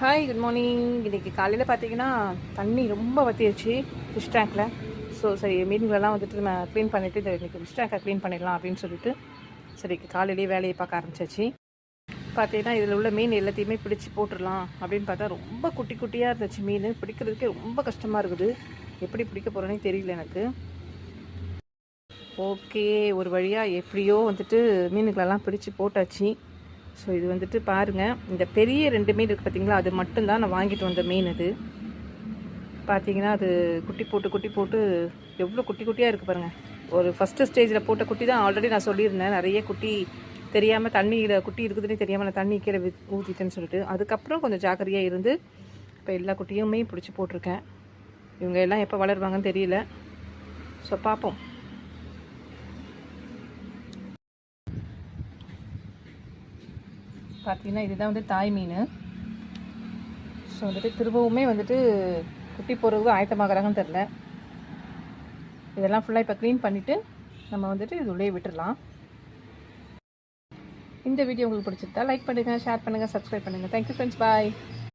Hi, good morning. இன்றைக்கி காலையில் பார்த்தீங்கன்னா தண்ணி ரொம்ப வற்றிடுச்சு ஃபிஷ் டேங்க்கில். சரி மீன்களெல்லாம் வந்துட்டு நம்ம க்ளீன் பண்ணிவிட்டு இன்றைக்கி ஃபிஷ் டேங்கை க்ளீன் பண்ணிடலாம் அப்படின்னு சொல்லிட்டு சரி காலையிலேயே வேலையை பார்க்க ஆரம்பிச்சாச்சு. பார்த்தீங்கன்னா இதில் உள்ள மீன் எல்லாத்தையுமே பிடிச்சி போட்டுடலாம் அப்படின்னு பார்த்தா ரொம்ப குட்டி குட்டியாக இருந்துச்சு. மீன் பிடிக்கிறதுக்கே ரொம்ப கஷ்டமாக இருக்குது. எப்படி பிடிக்க போகிறேன்னே தெரியல எனக்கு. ஓகே, ஒரு வழியாக எப்படியோ வந்துட்டு மீனுங்களெல்லாம் பிடிச்சி போட்டாச்சு. ஸோ இது வந்துட்டு பாருங்கள், இந்த பெரிய 2 மீன் இருக்குது பார்த்தீங்களா, அது மட்டும்தான் நான் வாங்கிட்டு வந்த மீன். இது பார்த்தீங்கன்னா அது குட்டி போட்டு எவ்வளோ குட்டி குட்டியாக இருக்குது பாருங்கள். ஒரு ஃபஸ்ட்டு ஸ்டேஜில் போட்ட குட்டி தான். ஆல்ரெடி நான் சொல்லியிருந்தேன் நிறைய குட்டி தெரியாமல் தண்ணியில் குட்டி இருக்குதுன்னே தெரியாமல் நான் தண்ணி கீழே ஊற்றிட்டேன்னு சொல்லிட்டு. அதுக்கப்புறம் கொஞ்சம் ஜாக்கிரதையாக இருந்து இப்போ எல்லா குட்டியுமே பிடிச்சி போட்டிருக்கேன். இவங்க எல்லாம் எப்போ வளருவாங்கன்னு தெரியல. ஸோ பார்ப்போம். பார்த்தீங்கன்னா இதுதான் வந்து தாய் மீன். ஸோ வந்துட்டு திரும்பவுமே வந்துட்டு குட்டி போடுறதுக்கு ஆயத்தமாகறாங்கன்னு தெரில. இதெல்லாம் ஃபுல்லாக இப்போ க்ளீன் பண்ணிவிட்டு நம்ம வந்துட்டு இது உள்ளே விட்டுடலாம். இந்த வீடியோ உங்களுக்கு பிடிச்சிருந்தா லைக் பண்ணுங்கள், ஷேர் பண்ணுங்கள், சப்ஸ்கிரைப் பண்ணுங்கள். தேங்க்யூ ஃப்ரெண்ட்ஸ், பாய்.